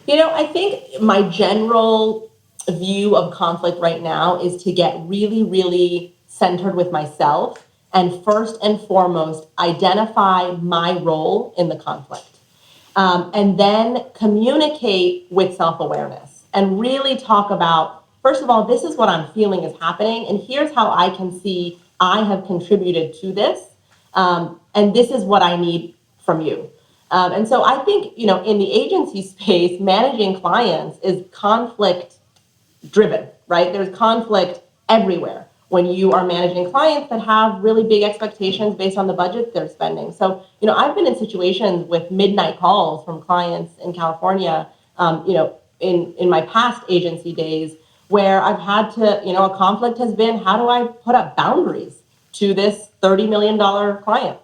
I think my general view of conflict right now is to get really, really centered with myself and first and foremost, identify my role in the conflict. And then communicate with self-awareness and really talk about, first of all, this is what I'm feeling is happening, and here's how I can see I have contributed to this, and this is what I need from you. And so I think, in the agency space, managing clients is conflict driven, right? There's conflict everywhere. when you are managing clients that have really big expectations based on the budget they're spending. So, I've been in situations with midnight calls from clients in California, in my past agency days, where I've had to, a conflict has been, how do I put up boundaries to this $30 million client?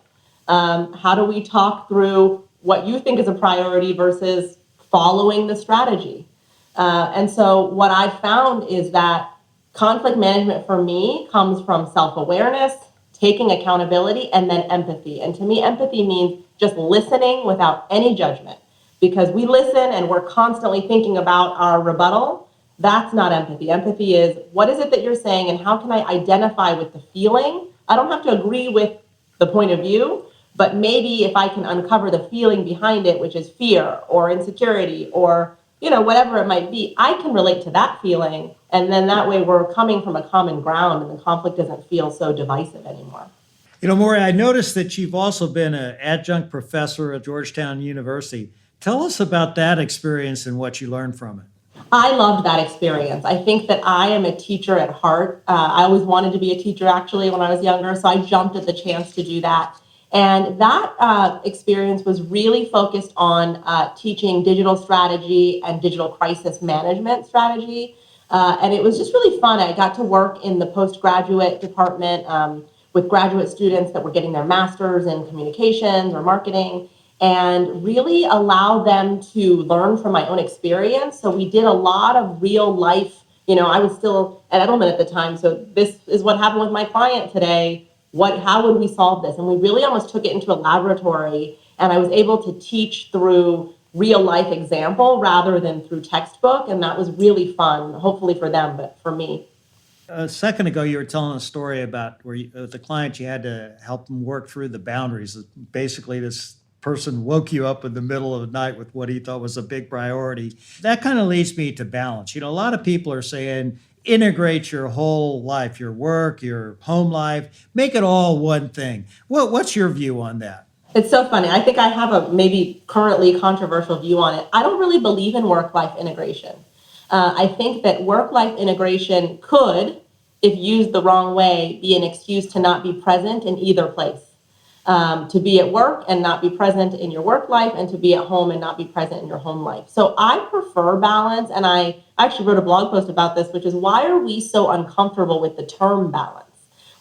How do we talk through what you think is a priority versus following the strategy? And so what I found is that conflict management for me comes from self-awareness, taking accountability, and then empathy. And to me, empathy means just listening without any judgment. Because we listen and we're constantly thinking about our rebuttal. That's not empathy. Empathy is, what is it that you're saying and how can I identify with the feeling? I don't have to agree with the point of view, but maybe if I can uncover the feeling behind it, which is fear or insecurity or whatever it might be, I can relate to that feeling. And then that way we're coming from a common ground and the conflict doesn't feel so divisive anymore. Mory, I noticed that you've also been an adjunct professor at Georgetown University. Tell us about that experience and what you learned from it. I loved that experience. I think that I am a teacher at heart. I always wanted to be a teacher actually when I was younger, so I jumped at the chance to do that. And that experience was really focused on teaching digital strategy and digital crisis management strategy. And it was just really fun. I got to work in the postgraduate department with graduate students that were getting their master's in communications or marketing and really allow them to learn from my own experience. So we did a lot of real life, I was still at Edelman at the time. So this is what happened with my client today. How would we solve this? And we really almost took it into a laboratory and I was able to teach through real life example rather than through textbook. And that was really fun, hopefully for them, but for me. A second ago, you were telling a story about where the client, you had to help them work through the boundaries. Basically, this person woke you up in the middle of the night with what he thought was a big priority. That kind of leads me to balance. A lot of people are saying, integrate your whole life, your work, your home life, make it all one thing. What's your view on that? It's so funny. I think I have a maybe currently controversial view on it. I don't really believe in work-life integration. I think that work-life integration could, if used the wrong way, be an excuse to not be present in either place. To be at work and not be present in your work life and to be at home and not be present in your home life. So I prefer balance. And I actually wrote a blog post about this, which is why are we so uncomfortable with the term balance?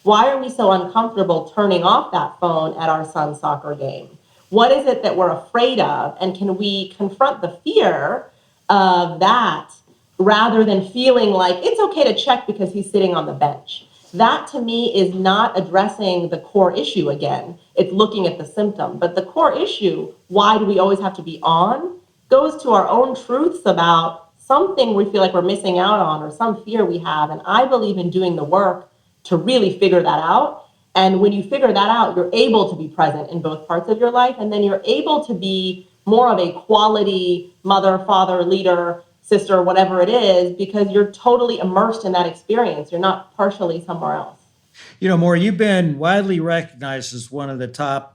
Why are we so uncomfortable turning off that phone at our son's soccer game? What is it that we're afraid of? And can we confront the fear of that rather than feeling like it's okay to check because he's sitting on the bench? That to me is not addressing the core issue again. It's looking at the symptom. But the core issue, why do we always have to be on, goes to our own truths about something we feel like we're missing out on or some fear we have. And I believe in doing the work to really figure that out. And when you figure that out, you're able to be present in both parts of your life. And then you're able to be more of a quality mother, father, leader, sister, whatever it is, because you're totally immersed in that experience. You're not partially somewhere else. Mory, you've been widely recognized as one of the top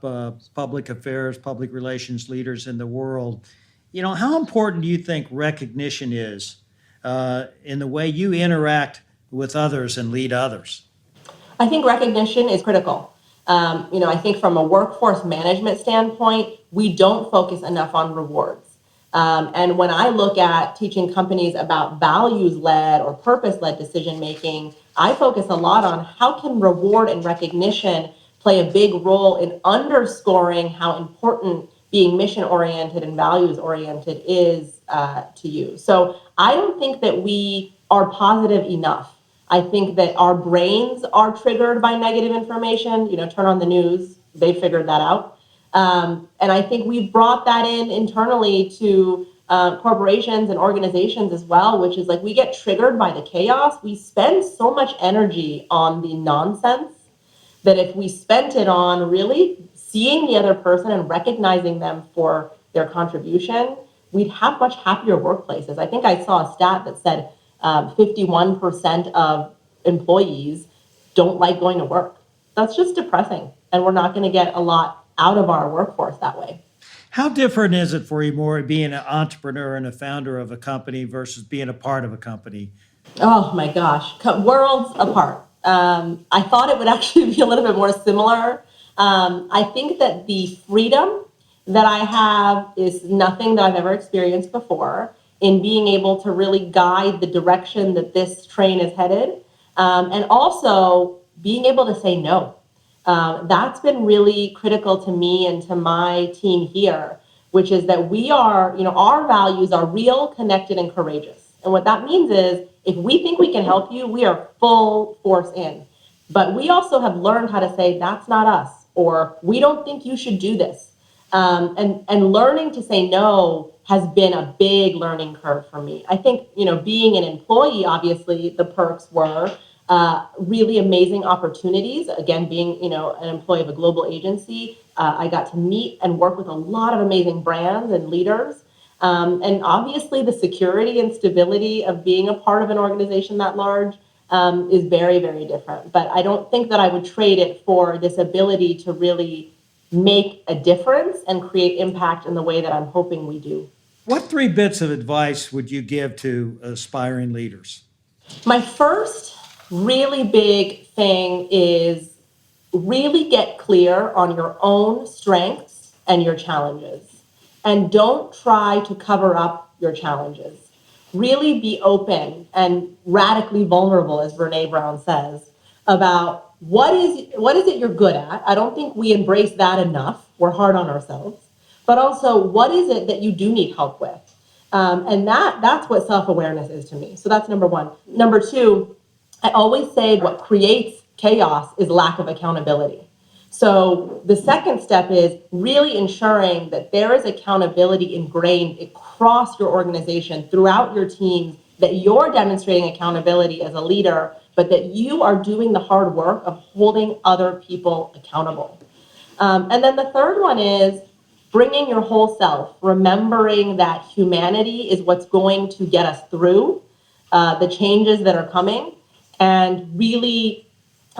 public affairs, public relations leaders in the world. How important do you think recognition is in the way you interact with others and lead others? I think recognition is critical. I think from a workforce management standpoint, we don't focus enough on rewards. And when I look at teaching companies about values-led or purpose-led decision-making, I focus a lot on how can reward and recognition play a big role in underscoring how important being mission-oriented and values-oriented is to you. So I don't think that we are positive enough. I think that our brains are triggered by negative information. Turn on the news, they figured that out. And I think we've brought that in internally to corporations and organizations as well, which is like we get triggered by the chaos. We spend so much energy on the nonsense that if we spent it on really seeing the other person and recognizing them for their contribution, we'd have much happier workplaces. I think I saw a stat that said 51% of employees don't like going to work. That's just depressing. And we're not going to get a lot out of our workforce that way. How different is it for you, Mory, being an entrepreneur and a founder of a company versus being a part of a company? Oh my gosh, worlds apart. I thought it would actually be a little bit more similar. I think that the freedom that I have is nothing that I've ever experienced before in being able to really guide the direction that this train is headed. And also being able to say no. That's been really critical to me and to my team here, which is that we are, our values are real, connected, and courageous. And what that means is if we think we can help you, we are full force in. But we also have learned how to say, that's not us, or we don't think you should do this. And learning to say no has been a big learning curve for me. I think, being an employee, obviously the perks were really amazing opportunities. Again, being, an employee of a global agency, I got to meet and work with a lot of amazing brands and leaders. And obviously the security and stability of being a part of an organization that large is very, very different. But I don't think that I would trade it for this ability to really make a difference and create impact in the way that I'm hoping we do. What 3 bits of advice would you give to aspiring leaders? My first really big thing is really get clear on your own strengths and your challenges. And don't try to cover up your challenges. Really be open and radically vulnerable, as Brene Brown says, about what is it you're good at. I don't think we embrace that enough. We're hard on ourselves. But also, what is it that you do need help with? And that's what self-awareness is to me. So that's number one. Number two, I always say what creates chaos is lack of accountability. So the second step is really ensuring that there is accountability ingrained across your organization, throughout your teams, that you're demonstrating accountability as a leader, but that you are doing the hard work of holding other people accountable. And then the third one is bringing your whole self, remembering that humanity is what's going to get us through the changes that are coming, and really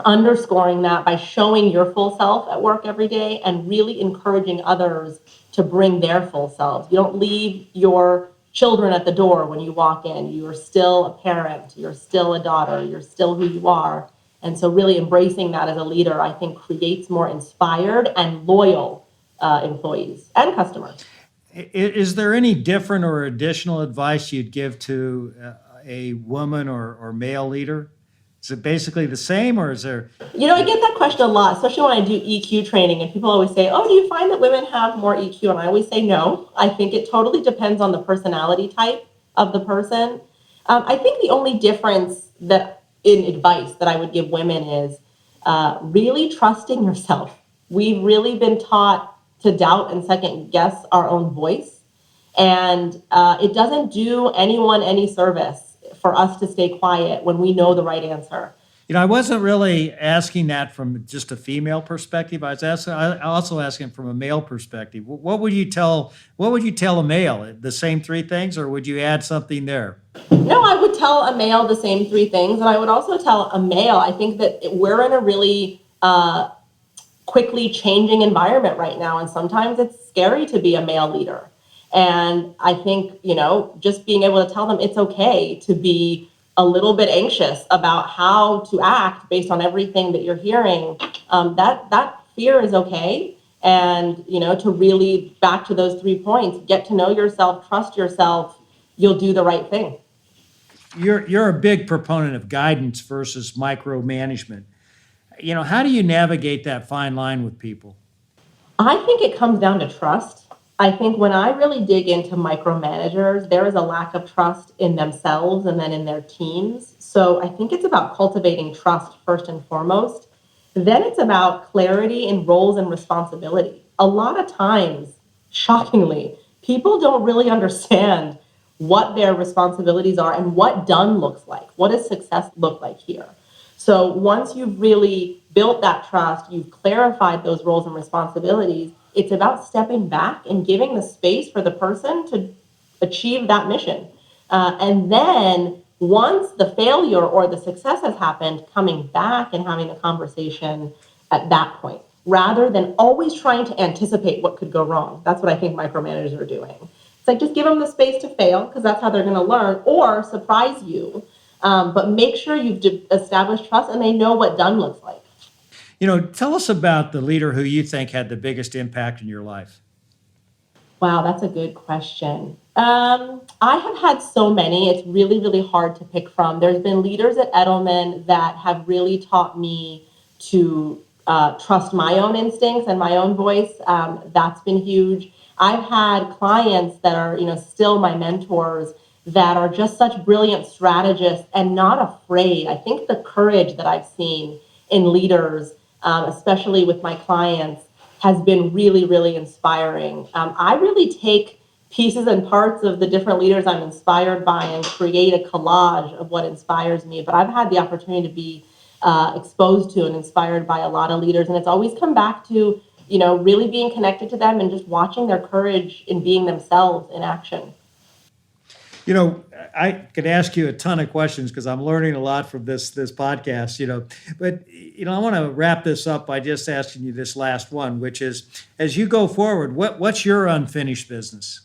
underscoring that by showing your full self at work every day and really encouraging others to bring their full selves. You don't leave your children at the door when you walk in. You are still a parent, you're still a daughter, you're still who you are. And so really embracing that as a leader, I think, creates more inspired and loyal employees and customers. Is there any different or additional advice you'd give to a woman or male leader? Is it basically the same, or is there? I get that question a lot, especially when I do EQ training, and people always say, oh, do you find that women have more EQ? And I always say no. I think it totally depends on the personality type of the person. I think the only difference that in advice that I would give women is really trusting yourself. We've really been taught to doubt and second guess our own voice. And it doesn't do anyone any service for us to stay quiet when we know the right answer. I wasn't really asking that from just a female perspective. I also asking from a male perspective. What would you tell a male? The same 3 things, or would you add something there? No, I would tell a male the same 3 things. And I would also tell a male, I think that we're in a really quickly changing environment right now. And sometimes it's scary to be a male leader. And I think, just being able to tell them it's okay to be a little bit anxious about how to act based on everything that you're hearing, that fear is okay. And, to really, back to those 3 points, get to know yourself, trust yourself, you'll do the right thing. You're a big proponent of guidance versus micromanagement. How do you navigate that fine line with people? I think it comes down to trust. I think when I really dig into micromanagers, there is a lack of trust in themselves and then in their teams. So I think it's about cultivating trust first and foremost. Then it's about clarity in roles and responsibility. A lot of times, shockingly, people don't really understand what their responsibilities are and what done looks like. What does success look like here? So once you've really built that trust, you've clarified those roles and responsibilities, it's about stepping back and giving the space for the person to achieve that mission. And then once the failure or the success has happened, coming back and having a conversation at that point, rather than always trying to anticipate what could go wrong. That's what I think micromanagers are doing. It's like, just give them the space to fail, because that's how they're going to learn, or surprise you But make sure you've established trust and they know what done looks like. Tell us about the leader who you think had the biggest impact in your life. Wow, that's a good question. I have had so many. It's really, really hard to pick from. There's been leaders at Edelman that have really taught me to trust my own instincts and my own voice. That's been huge. I've had clients that are, still my mentors that are just such brilliant strategists and not afraid. I think the courage that I've seen in leaders, especially with my clients, has been really, really inspiring. I really take pieces and parts of the different leaders I'm inspired by and create a collage of what inspires me. But I've had the opportunity to be exposed to and inspired by a lot of leaders. And it's always come back to, really being connected to them and just watching their courage in being themselves in action. I could ask you a ton of questions because I'm learning a lot from this podcast, but I want to wrap this up by just asking you this last one, which is, as you go forward, what's your unfinished business?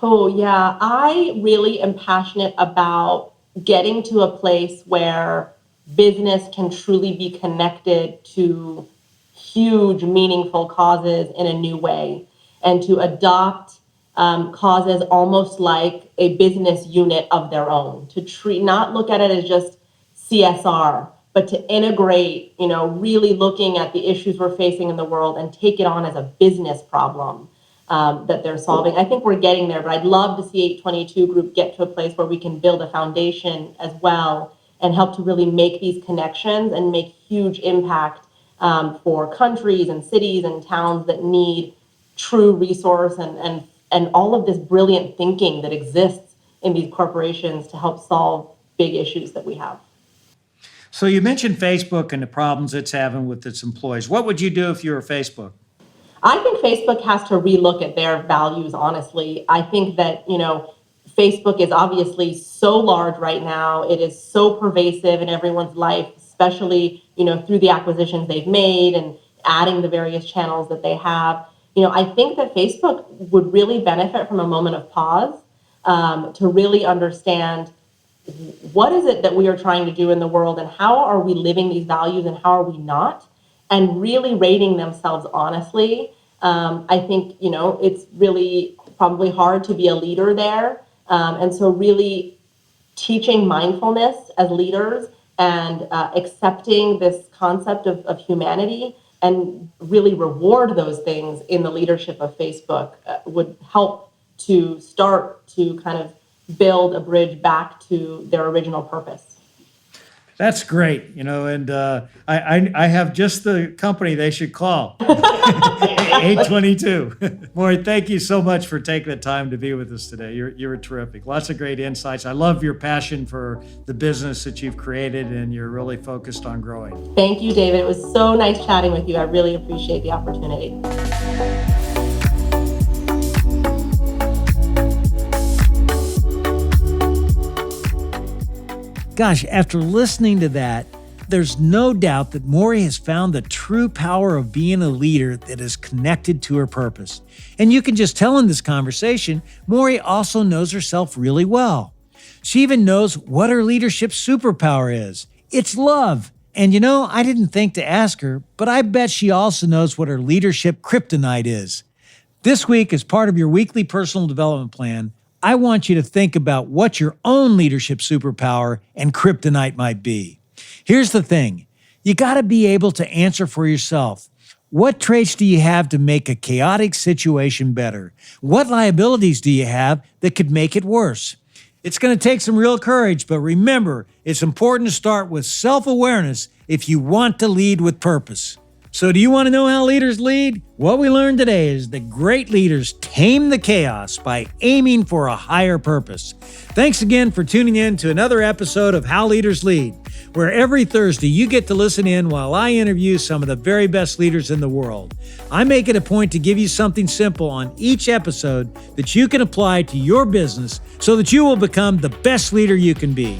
Oh, yeah. I really am passionate about getting to a place where business can truly be connected to huge, meaningful causes in a new way and to adopt causes almost like a business unit of their own, to not look at it as just CSR, but to integrate, really looking at the issues we're facing in the world and take it on as a business problem that they're solving. I think we're getting there, but I'd love to see 822 Group get to a place where we can build a foundation as well and help to really make these connections and make huge impact for countries and cities and towns that need true resource and all of this brilliant thinking that exists in these corporations to help solve big issues that we have. So you mentioned Facebook and the problems it's having with its employees. What would you do if you were Facebook? I think Facebook has to relook at their values, honestly. I think that, Facebook is obviously so large right now. It is so pervasive in everyone's life, especially, through the acquisitions they've made and adding the various channels that they have. I think that Facebook would really benefit from a moment of pause to really understand what is it that we are trying to do in the world and how are we living these values and how are we not, and really rating themselves honestly. I think, it's really probably hard to be a leader there. And so really teaching mindfulness as leaders and accepting this concept of humanity and really reward those things in the leadership of Facebook would help to start to kind of build a bridge back to their original purpose. That's great, and I have just the company they should call, 822. Mory, thank you so much for taking the time to be with us today. You're terrific. Lots of great insights. I love your passion for the business that you've created, and you're really focused on growing. Thank you, David. It was so nice chatting with you. I really appreciate the opportunity. Gosh, after listening to that, there's no doubt that Mory has found the true power of being a leader that is connected to her purpose. And you can just tell in this conversation, Mory also knows herself really well. She even knows what her leadership superpower is. It's love. And I didn't think to ask her, but I bet she also knows what her leadership kryptonite is. This week, as part of your weekly personal development plan, I want you to think about what your own leadership superpower and kryptonite might be. Here's the thing. You got to be able to answer for yourself. What traits do you have to make a chaotic situation better? What liabilities do you have that could make it worse? It's going to take some real courage, but remember, it's important to start with self-awareness if you want to lead with purpose. So do you want to know how leaders lead? What we learned today is that great leaders tame the chaos by aiming for a higher purpose. Thanks again for tuning in to another episode of How Leaders Lead, where every Thursday you get to listen in while I interview some of the very best leaders in the world. I make it a point to give you something simple on each episode that you can apply to your business so that you will become the best leader you can be.